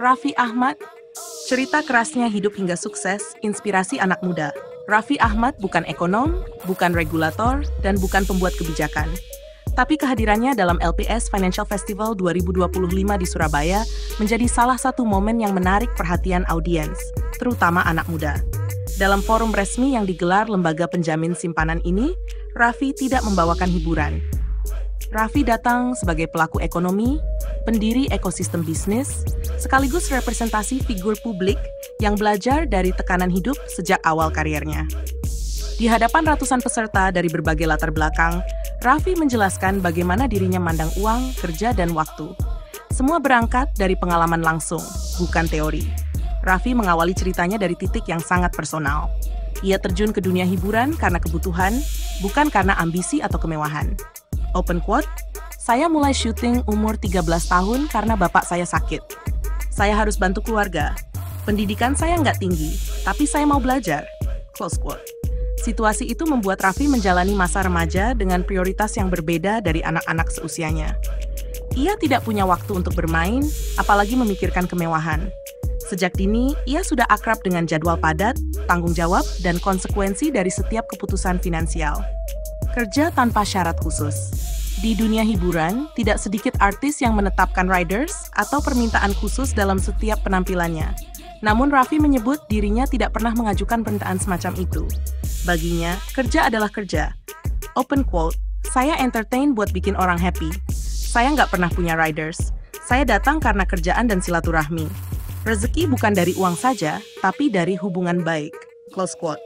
Raffi Ahmad, cerita kerasnya hidup hingga sukses, inspirasi anak muda. Raffi Ahmad bukan ekonom, bukan regulator, dan bukan pembuat kebijakan. Tapi kehadirannya dalam LPS Financial Festival 2025 di Surabaya menjadi salah satu momen yang menarik perhatian audiens, terutama anak muda. Dalam forum resmi yang digelar lembaga penjamin simpanan ini, Raffi tidak membawakan hiburan. Raffi datang sebagai pelaku ekonomi, pendiri ekosistem bisnis, sekaligus representasi figur publik yang belajar dari tekanan hidup sejak awal kariernya. Di hadapan ratusan peserta dari berbagai latar belakang, Raffi menjelaskan bagaimana dirinya mandang uang, kerja, dan waktu. Semua berangkat dari pengalaman langsung, bukan teori. Raffi mengawali ceritanya dari titik yang sangat personal. Ia terjun ke dunia hiburan karena kebutuhan, bukan karena ambisi atau kemewahan. Open quote, "Saya mulai syuting umur 13 tahun karena bapak saya sakit. Saya harus bantu keluarga. Pendidikan saya nggak tinggi, tapi saya mau belajar." Close quote. Situasi itu membuat Raffi menjalani masa remaja dengan prioritas yang berbeda dari anak-anak seusianya. Ia tidak punya waktu untuk bermain, apalagi memikirkan kemewahan. Sejak dini, ia sudah akrab dengan jadwal padat, tanggung jawab, dan konsekuensi dari setiap keputusan finansial. Kerja tanpa syarat khusus. Di dunia hiburan, tidak sedikit artis yang menetapkan riders atau permintaan khusus dalam setiap penampilannya. Namun Raffi menyebut dirinya tidak pernah mengajukan permintaan semacam itu. Baginya, kerja adalah kerja. Open quote, "Saya entertain buat bikin orang happy. Saya nggak pernah punya riders. Saya datang karena kerjaan dan silaturahmi. Rezeki bukan dari uang saja, tapi dari hubungan baik." Close quote.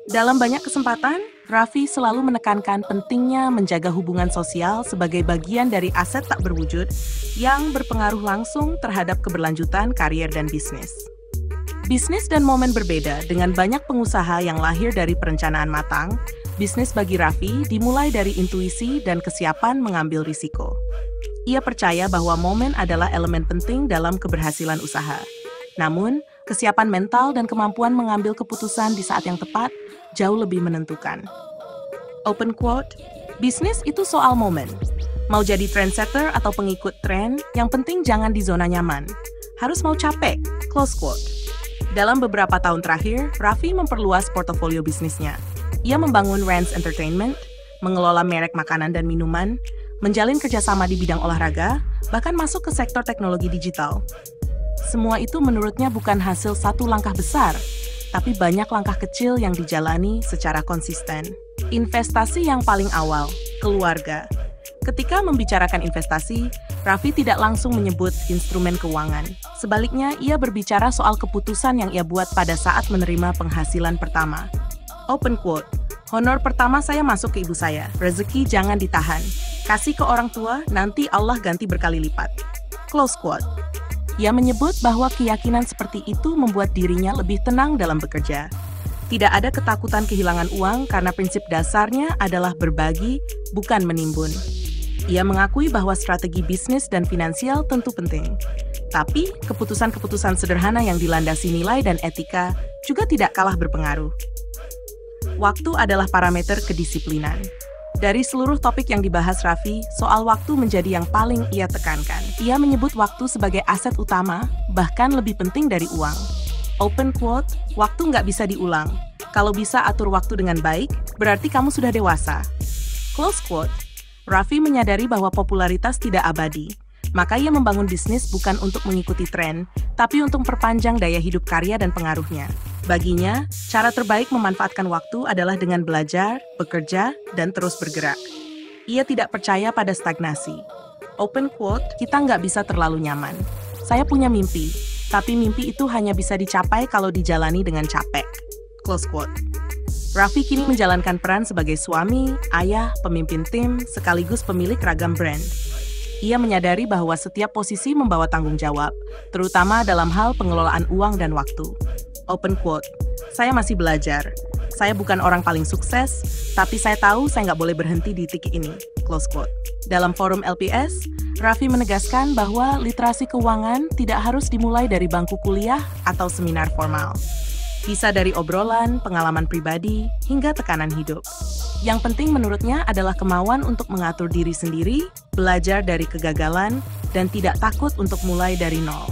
Dalam banyak kesempatan, Raffi selalu menekankan pentingnya menjaga hubungan sosial sebagai bagian dari aset tak berwujud yang berpengaruh langsung terhadap keberlanjutan karier dan bisnis. Bisnis dan momen berbeda dengan banyak pengusaha yang lahir dari perencanaan matang. Bisnis bagi Raffi dimulai dari intuisi dan kesiapan mengambil risiko. Ia percaya bahwa momen adalah elemen penting dalam keberhasilan usaha. Namun, kesiapan mental dan kemampuan mengambil keputusan di saat yang tepat jauh lebih menentukan. Open quote, "Bisnis itu soal momen. Mau jadi trendsetter atau pengikut tren, yang penting jangan di zona nyaman. Harus mau capek." Close quote. Dalam beberapa tahun terakhir, Raffi memperluas portofolio bisnisnya. Ia membangun Rans Entertainment, mengelola merek makanan dan minuman, menjalin kerjasama di bidang olahraga, bahkan masuk ke sektor teknologi digital. Semua itu menurutnya bukan hasil satu langkah besar, tapi banyak langkah kecil yang dijalani secara konsisten. Investasi yang paling awal, keluarga. Ketika membicarakan investasi, Raffi tidak langsung menyebut instrumen keuangan. Sebaliknya, ia berbicara soal keputusan yang ia buat pada saat menerima penghasilan pertama. Open quote, "Honor pertama saya masuk ke ibu saya. Rezeki jangan ditahan. Kasih ke orang tua, nanti Allah ganti berkali lipat." Close quote. Ia menyebut bahwa keyakinan seperti itu membuat dirinya lebih tenang dalam bekerja. Tidak ada ketakutan kehilangan uang karena prinsip dasarnya adalah berbagi, bukan menimbun. Ia mengakui bahwa strategi bisnis dan finansial tentu penting. Tapi, keputusan-keputusan sederhana yang dilandasi nilai dan etika juga tidak kalah berpengaruh. Waktu adalah parameter kedisiplinan. Dari seluruh topik yang dibahas Raffi, soal waktu menjadi yang paling ia tekankan. Ia menyebut waktu sebagai aset utama, bahkan lebih penting dari uang. Open quote, "Waktu nggak bisa diulang. Kalau bisa atur waktu dengan baik, berarti kamu sudah dewasa." Close quote. Raffi menyadari bahwa popularitas tidak abadi, maka ia membangun bisnis bukan untuk mengikuti tren, tapi untuk memperpanjang daya hidup karya dan pengaruhnya. Baginya, cara terbaik memanfaatkan waktu adalah dengan belajar, bekerja, dan terus bergerak. Ia tidak percaya pada stagnasi. Open quote, "Kita nggak bisa terlalu nyaman. Saya punya mimpi, tapi mimpi itu hanya bisa dicapai kalau dijalani dengan capek." Close quote. Raffi kini menjalankan peran sebagai suami, ayah, pemimpin tim, sekaligus pemilik ragam brand. Ia menyadari bahwa setiap posisi membawa tanggung jawab, terutama dalam hal pengelolaan uang dan waktu. Open quote, "Saya masih belajar. Saya bukan orang paling sukses, tapi saya tahu saya nggak boleh berhenti di titik ini." Close quote. Dalam forum LPS, Raffi menegaskan bahwa literasi keuangan tidak harus dimulai dari bangku kuliah atau seminar formal. Bisa dari obrolan, pengalaman pribadi, hingga tekanan hidup. Yang penting menurutnya adalah kemauan untuk mengatur diri sendiri, belajar dari kegagalan, dan tidak takut untuk mulai dari nol.